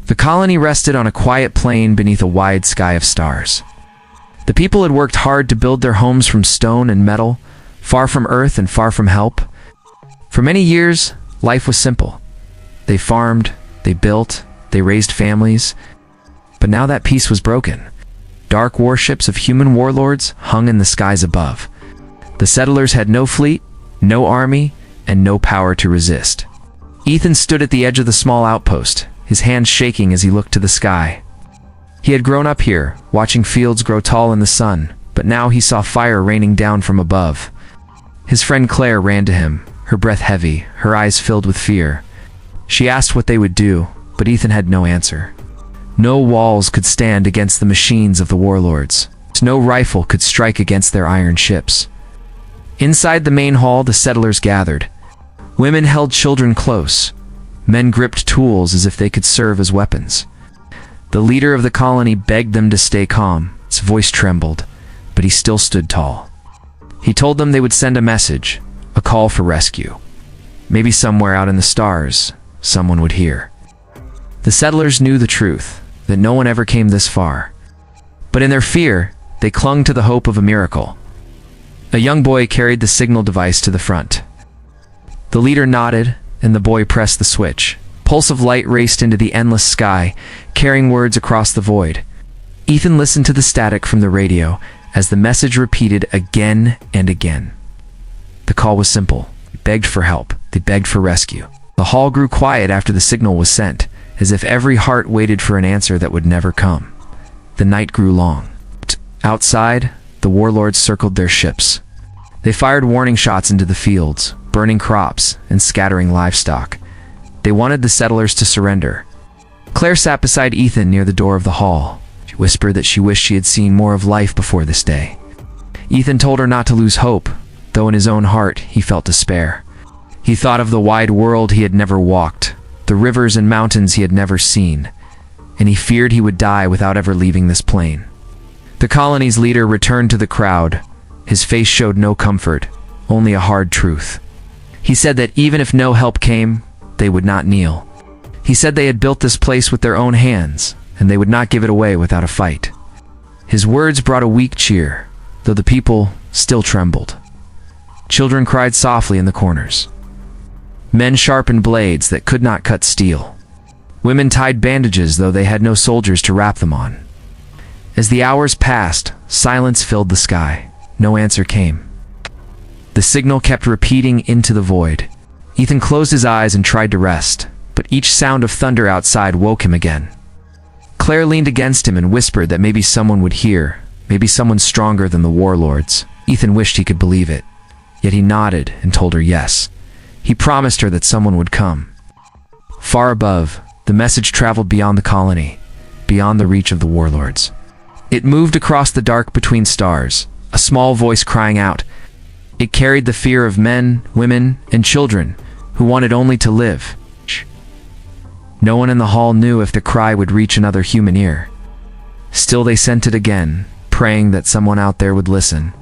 The colony rested on a quiet plain beneath a wide sky of stars. The people had worked hard to build their homes from stone and metal, far from earth and far from help. For many years, life was simple. They farmed, they built, they raised families. But now that peace was broken. Dark warships of human warlords hung in the skies above. The settlers had no fleet, no army, and no power to resist. Ethan stood at the edge of the small outpost, his hands shaking as he looked to the sky. He had grown up here, watching fields grow tall in the sun, but now he saw fire raining down from above. His friend Claire ran to him, her breath heavy, her eyes filled with fear. She asked what they would do, but Ethan had no answer. No walls could stand against the machines of the warlords. No rifle could strike against their iron ships. Inside the main hall, the settlers gathered. Women held children close. Men gripped tools as if they could serve as weapons. The leader of the colony begged them to stay calm. His voice trembled, but he still stood tall. He told them they would send a message, a call for rescue. Maybe somewhere out in the stars, someone would hear. The settlers knew the truth, that no one ever came this far. But in their fear, they clung to the hope of a miracle. A young boy carried the signal device to the front. The leader nodded, and the boy pressed the switch. A pulse of light raced into the endless sky, carrying words across the void. Ethan listened to the static from the radio as the message repeated again and again. The call was simple. They begged for help. They begged for rescue. The hall grew quiet after the signal was sent, as if every heart waited for an answer that would never come. The night grew long. Outside, the warlords circled their ships. They fired warning shots into the fields, burning crops and scattering livestock. They wanted the settlers to surrender. Claire sat beside Ethan near the door of the hall. She whispered that she wished she had seen more of life before this day. Ethan told her not to lose hope, though in his own heart he felt despair. He thought of the wide world he had never walked, the rivers and mountains he had never seen, and he feared he would die without ever leaving this plane. The colony's leader returned to the crowd. His face showed no comfort, only a hard truth. He said that even if no help came, they would not kneel. He said they had built this place with their own hands, and they would not give it away without a fight. His words brought a weak cheer, though the people still trembled. Children cried softly in the corners. Men sharpened blades that could not cut steel. Women tied bandages, though they had no soldiers to wrap them on. As the hours passed, silence filled the sky. No answer came. The signal kept repeating into the void. Ethan closed his eyes and tried to rest, but each sound of thunder outside woke him again. Claire leaned against him and whispered that maybe someone would hear, maybe someone stronger than the warlords. Ethan wished he could believe it, yet he nodded and told her yes. He promised her that someone would come. Far above, the message traveled beyond the colony, beyond the reach of the warlords. It moved across the dark between stars, a small voice crying out. It carried the fear of men, women, and children who wanted only to live. No one in the hall knew if the cry would reach another human ear. Still they sent it again, praying that someone out there would listen.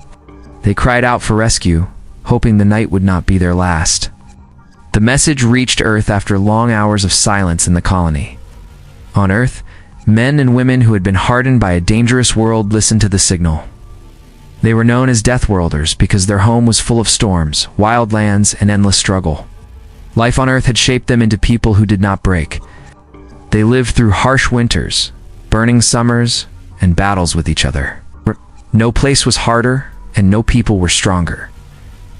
They cried out for rescue, hoping the night would not be their last. The message reached Earth after long hours of silence in the colony. On Earth, men and women who had been hardened by a dangerous world listened to the signal. They were known as Deathworlders because their home was full of storms, wild lands, and endless struggle. Life on Earth had shaped them into people who did not break. They lived through harsh winters, burning summers, and battles with each other. No place was harder, and no people were stronger.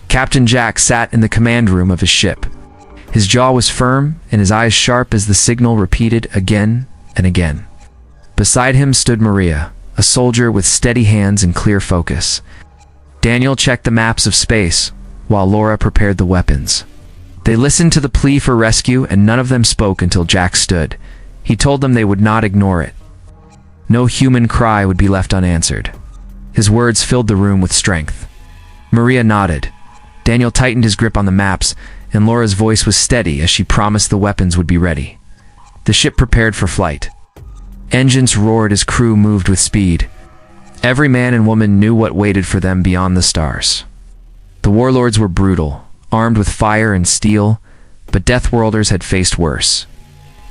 Captain Jack sat in the command room of his ship. His jaw was firm, and his eyes sharp as the signal repeated again and again. Beside him stood Maria, a soldier with steady hands and clear focus. Daniel checked the maps of space, while Laura prepared the weapons. They listened to the plea for rescue, and none of them spoke until Jack stood. He told them they would not ignore it. No human cry would be left unanswered. His words filled the room with strength. Maria nodded. Daniel tightened his grip on the maps, and Laura's voice was steady as she promised the weapons would be ready. The ship prepared for flight. Engines roared as crew moved with speed. Every man and woman knew what waited for them beyond the stars. The warlords were brutal, armed with fire and steel, but Deathworlders had faced worse.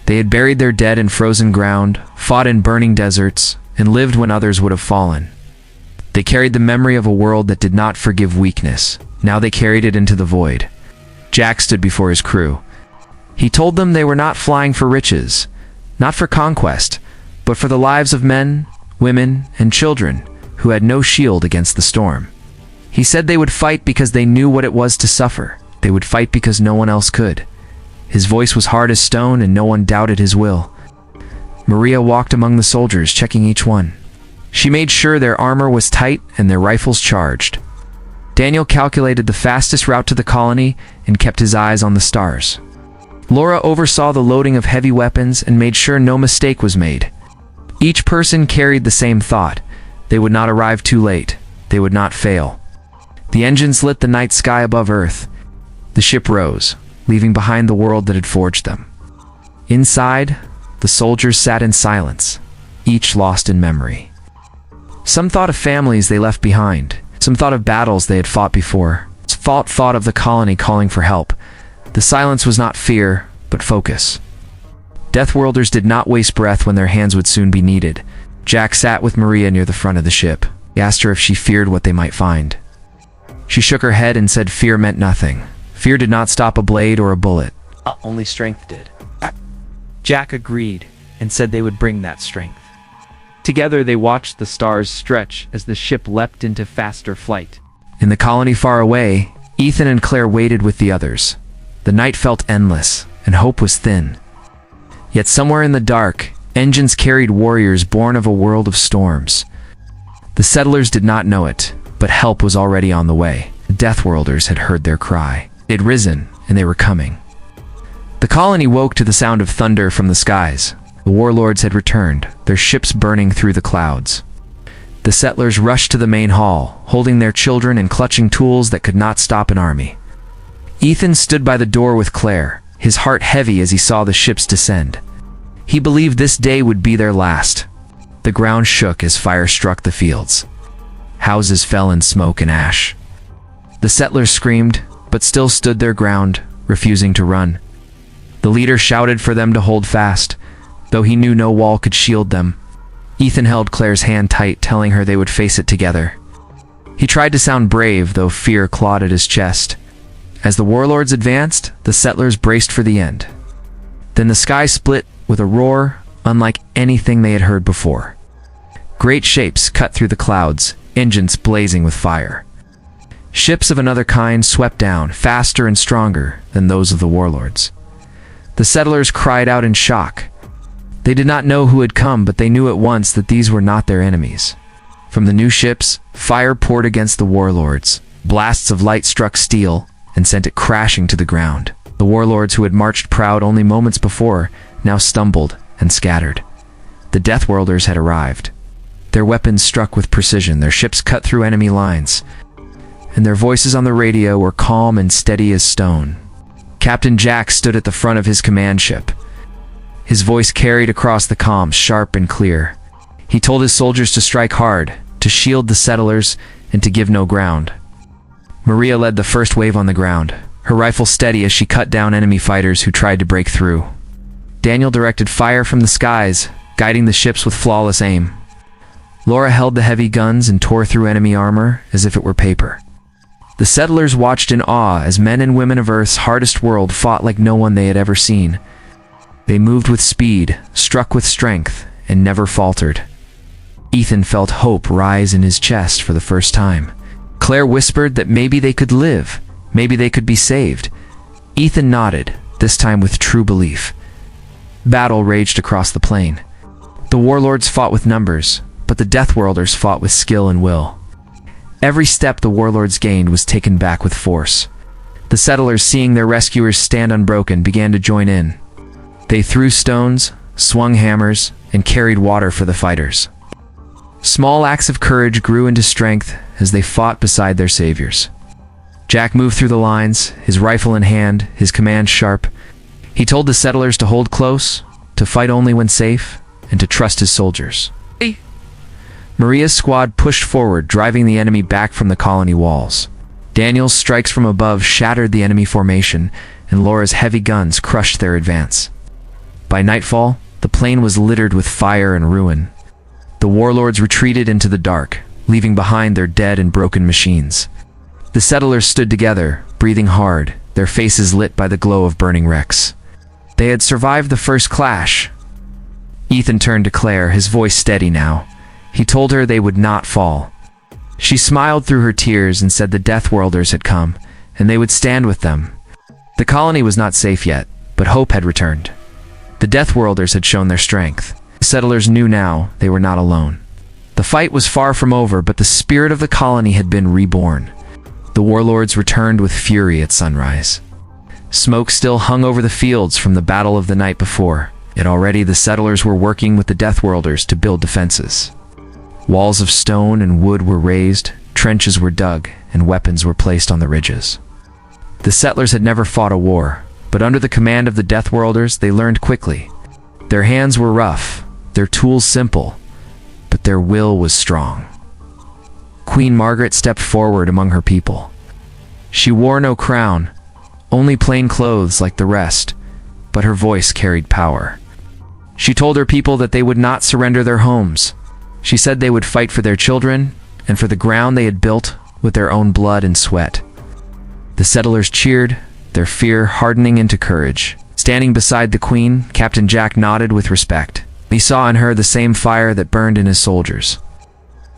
They had buried their dead in frozen ground, fought in burning deserts, and lived when others would have fallen. They carried the memory of a world that did not forgive weakness. Now they carried it into the void. Jack stood before his crew. He told them they were not flying for riches, not for conquest, but for the lives of men, women, and children who had no shield against the storm. He said they would fight because they knew what it was to suffer. They would fight because no one else could. His voice was hard as stone, and no one doubted his will. Maria walked among the soldiers, checking each one. She made sure their armor was tight and their rifles charged. Daniel calculated the fastest route to the colony and kept his eyes on the stars. Laura oversaw the loading of heavy weapons and made sure no mistake was made. Each person carried the same thought. They would not arrive too late. They would not fail. The engines lit the night sky above Earth. The ship rose, leaving behind the world that had forged them. Inside, the soldiers sat in silence, each lost in memory. Some thought of families they left behind. Some thought of battles they had fought before. Thought of the colony calling for help. The silence was not fear, but focus. Deathworlders did not waste breath when their hands would soon be needed. Jack sat with Maria near the front of the ship. He asked her if she feared what they might find. She shook her head and said fear meant nothing. Fear did not stop a blade or a bullet. Only strength did. Jack agreed and said they would bring that strength. Together they watched the stars stretch as the ship leapt into faster flight. In the colony far away, Ethan and Claire waited with the others. The night felt endless, and hope was thin. Yet somewhere in the dark, engines carried warriors born of a world of storms. The settlers did not know it, but help was already on the way. The Deathworlders had heard their cry. They had risen, and they were coming. The colony woke to the sound of thunder from the skies. The warlords had returned, their ships burning through the clouds. The settlers rushed to the main hall, holding their children and clutching tools that could not stop an army. Ethan stood by the door with Claire, his heart heavy as he saw the ships descend. He believed this day would be their last. The ground shook as fire struck the fields. Houses fell in smoke and ash. The settlers screamed, but still stood their ground, refusing to run. The leader shouted for them to hold fast, though he knew no wall could shield them. Ethan held Claire's hand tight, telling her they would face it together. He tried to sound brave, though fear clawed at his chest. As the warlords advanced, the settlers braced for the end. Then the sky split with a roar unlike anything they had heard before. Great shapes cut through the clouds, engines blazing with fire. Ships of another kind swept down, faster and stronger than those of the warlords. The settlers cried out in shock. They did not know who had come, but they knew at once that these were not their enemies. From the new ships, fire poured against the warlords. Blasts of light struck steel and sent it crashing to the ground. The warlords who had marched proud only moments before now stumbled and scattered. The Deathworlders had arrived. Their weapons struck with precision, their ships cut through enemy lines, and their voices on the radio were calm and steady as stone. Captain Jack stood at the front of his command ship. His voice carried across the comms, sharp and clear. He told his soldiers to strike hard, to shield the settlers, and to give no ground. Maria led the first wave on the ground, her rifle steady as she cut down enemy fighters who tried to break through. Daniel directed fire from the skies, guiding the ships with flawless aim. Laura held the heavy guns and tore through enemy armor as if it were paper. The settlers watched in awe as men and women of Earth's hardest world fought like no one they had ever seen. They moved with speed, struck with strength, and never faltered. Ethan felt hope rise in his chest for the first time. Claire whispered that maybe they could live, maybe they could be saved. Ethan nodded, this time with true belief. Battle raged across the plain. The warlords fought with numbers, but the Deathworlders fought with skill and will. Every step the warlords gained was taken back with force. The settlers, seeing their rescuers stand unbroken, began to join in. They threw stones, swung hammers, and carried water for the fighters. Small acts of courage grew into strength as they fought beside their saviors. Jack moved through the lines, his rifle in hand, his command sharp. He told the settlers to hold close, to fight only when safe, and to trust his soldiers. Maria's squad pushed forward, driving the enemy back from the colony walls. Daniel's strikes from above shattered the enemy formation, and Laura's heavy guns crushed their advance. By nightfall, the plain was littered with fire and ruin. The warlords retreated into the dark, leaving behind their dead and broken machines. The settlers stood together, breathing hard, their faces lit by the glow of burning wrecks. They had survived the first clash. Ethan turned to Claire, his voice steady now. He told her they would not fall. She smiled through her tears and said the Deathworlders had come, and they would stand with them. The colony was not safe yet, but hope had returned. The Deathworlders had shown their strength. The settlers knew now they were not alone. The fight was far from over, but the spirit of the colony had been reborn. The warlords returned with fury at sunrise. Smoke still hung over the fields from the battle of the night before, yet already the settlers were working with the Deathworlders to build defenses. Walls of stone and wood were raised, trenches were dug, and weapons were placed on the ridges. The settlers had never fought a war, but under the command of the Deathworlders, they learned quickly. Their hands were rough, their tools simple, but their will was strong. Queen Margaret stepped forward among her people. She wore no crown, only plain clothes like the rest, but her voice carried power. She told her people that they would not surrender their homes. She said they would fight for their children and for the ground they had built with their own blood and sweat. The settlers cheered, their fear hardening into courage. Standing beside the queen, Captain Jack nodded with respect. He saw in her the same fire that burned in his soldiers.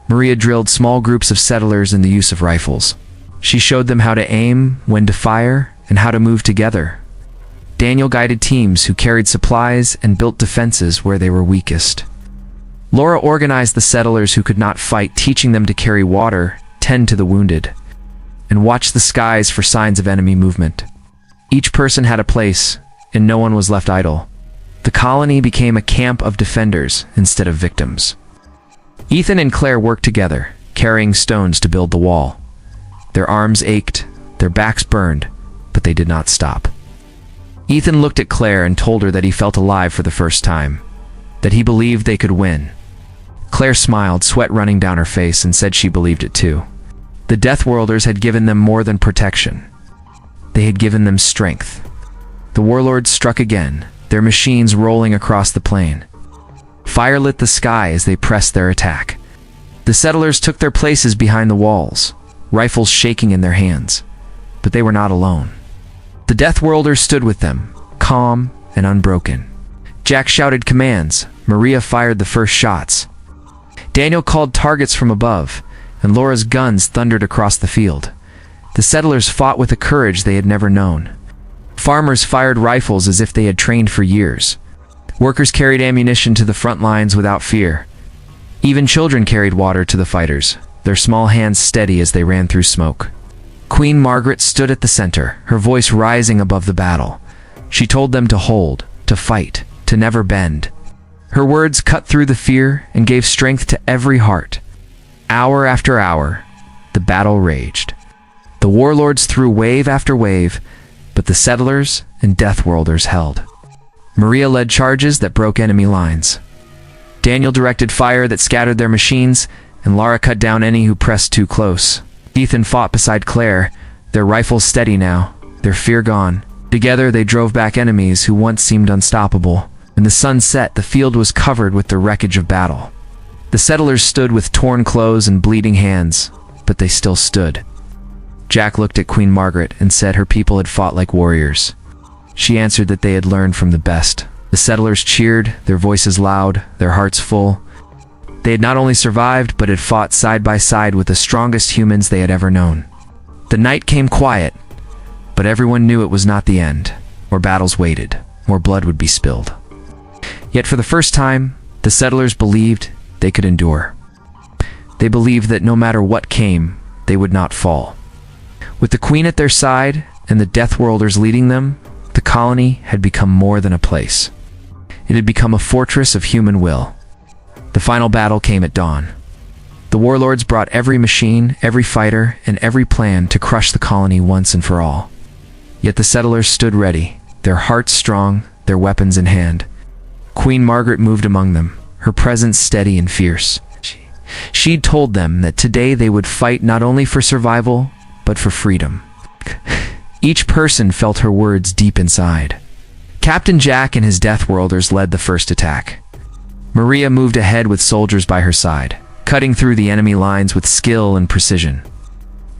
Maria drilled small groups of settlers in the use of rifles. She showed them how to aim, when to fire, and how to move together. Daniel guided teams who carried supplies and built defenses where they were weakest. Laura organized the settlers who could not fight, teaching them to carry water, tend to the wounded, and watch the skies for signs of enemy movement. Each person had a place, and no one was left idle. The colony became a camp of defenders instead of victims. Ethan and Claire worked together, carrying stones to build the wall. Their arms ached, their backs burned, but they did not stop. Ethan looked at Claire and told her that he felt alive for the first time, that he believed they could win. Claire smiled, sweat running down her face, and said she believed it too. The Deathworlders had given them more than protection. They had given them strength. The warlords struck again, their machines rolling across the plain. Fire lit the sky as they pressed their attack. The settlers took their places behind the walls, rifles shaking in their hands. But they were not alone. The Deathworlders stood with them, calm and unbroken. Jack shouted commands, Maria fired the first shots. Daniel called targets from above, and Laura's guns thundered across the field. The settlers fought with a courage they had never known. Farmers fired rifles as if they had trained for years. Workers carried ammunition to the front lines without fear. Even children carried water to the fighters, their small hands steady as they ran through smoke. Queen Margaret stood at the center, her voice rising above the battle. She told them to hold, to fight, to never bend. Her words cut through the fear and gave strength to every heart. Hour after hour, the battle raged. The warlords threw wave after wave, but the settlers and Deathworlders held. Maria led charges that broke enemy lines. Daniel directed fire that scattered their machines, and Lara cut down any who pressed too close. Ethan fought beside Claire, their rifles steady now, their fear gone. Together they drove back enemies who once seemed unstoppable. When the sun set, the field was covered with the wreckage of battle. The settlers stood with torn clothes and bleeding hands, but they still stood. Jack looked at Queen Margaret and said her people had fought like warriors. She answered that they had learned from the best. The settlers cheered, their voices loud, their hearts full. They had not only survived, but had fought side by side with the strongest humans they had ever known. The night came quiet, but everyone knew it was not the end. More battles waited, more blood would be spilled. Yet for the first time, the settlers believed they could endure. They believed that no matter what came, they would not fall. With the Queen at their side and the Deathworlders leading them, the colony had become more than a place. It had become a fortress of human will. The final battle came at dawn. The warlords brought every machine, every fighter, and every plan to crush the colony once and for all. Yet the settlers stood ready, their hearts strong, their weapons in hand. Queen Margaret moved among them, her presence steady and fierce. She'd told them that today they would fight not only for survival, but for freedom. Each person felt her words deep inside. Captain Jack and his Deathworlders led the first attack. Maria moved ahead with soldiers by her side, cutting through the enemy lines with skill and precision.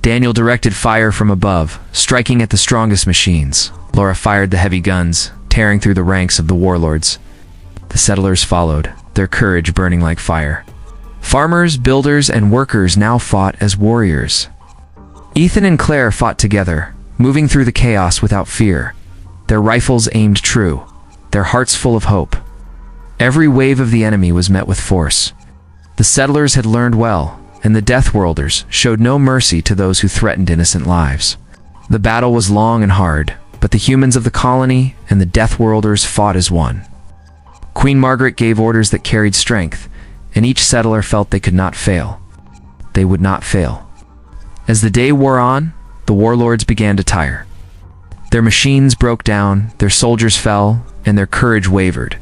Daniel directed fire from above, striking at the strongest machines. Laura fired the heavy guns, tearing through the ranks of the warlords. The settlers followed, their courage burning like fire. Farmers, builders, and workers now fought as warriors. Ethan and Claire fought together, moving through the chaos without fear. Their rifles aimed true, their hearts full of hope. Every wave of the enemy was met with force. The settlers had learned well, and the Deathworlders showed no mercy to those who threatened innocent lives. The battle was long and hard, but the humans of the colony and the Deathworlders fought as one. Queen Margaret gave orders that carried strength, and each settler felt they could not fail. They would not fail. As the day wore on, the warlords began to tire. Their machines broke down, their soldiers fell, and their courage wavered.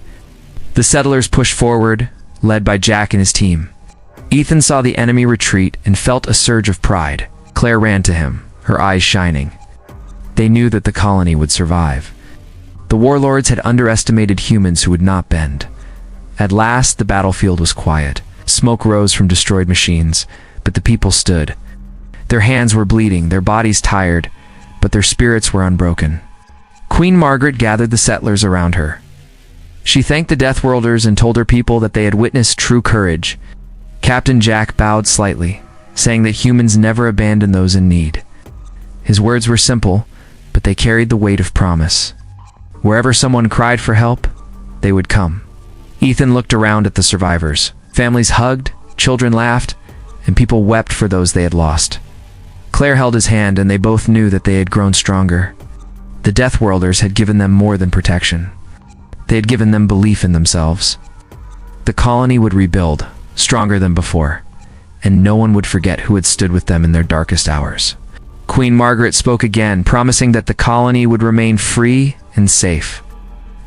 The settlers pushed forward, led by Jack and his team. Ethan saw the enemy retreat and felt a surge of pride. Claire ran to him, her eyes shining. They knew that the colony would survive. The warlords had underestimated humans who would not bend. At last, the battlefield was quiet. Smoke rose from destroyed machines, but the people stood. Their hands were bleeding, their bodies tired, but their spirits were unbroken. Queen Margaret gathered the settlers around her. She thanked the Deathworlders and told her people that they had witnessed true courage. Captain Jack bowed slightly, saying that humans never abandon those in need. His words were simple, but they carried the weight of promise. Wherever someone cried for help, they would come. Ethan looked around at the survivors. Families hugged, children laughed, and people wept for those they had lost. Claire held his hand, and they both knew that they had grown stronger. The Deathworlders had given them more than protection. They had given them belief in themselves. The colony would rebuild, stronger than before, and no one would forget who had stood with them in their darkest hours. Queen Margaret spoke again, promising that the colony would remain free and safe.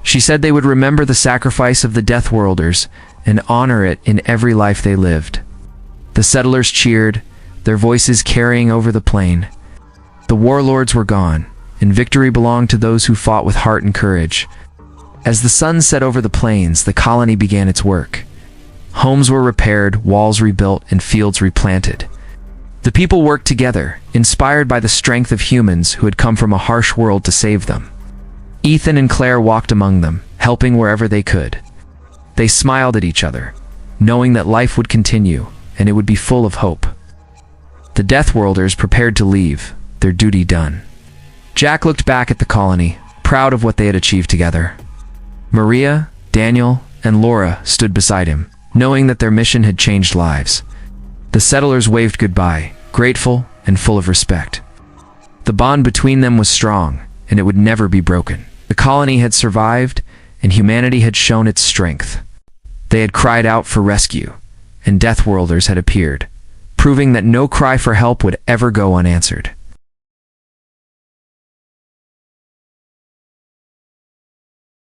She said they would remember the sacrifice of the Deathworlders and honor it in every life they lived. The settlers cheered, their voices carrying over the plain. The warlords were gone, and victory belonged to those who fought with heart and courage. As the sun set over the plains, the colony began its work. Homes were repaired, walls rebuilt, and fields replanted. The people worked together, inspired by the strength of humans who had come from a harsh world to save them. Ethan and Claire walked among them, helping wherever they could. They smiled at each other, knowing that life would continue, and it would be full of hope. The Deathworlders prepared to leave, their duty done. Jack looked back at the colony, proud of what they had achieved together. Maria, Daniel, and Laura stood beside him, knowing that their mission had changed lives. The settlers waved goodbye, grateful and full of respect. The bond between them was strong, and it would never be broken. The colony had survived, and humanity had shown its strength. They had cried out for rescue, and Deathworlders had appeared, proving that no cry for help would ever go unanswered.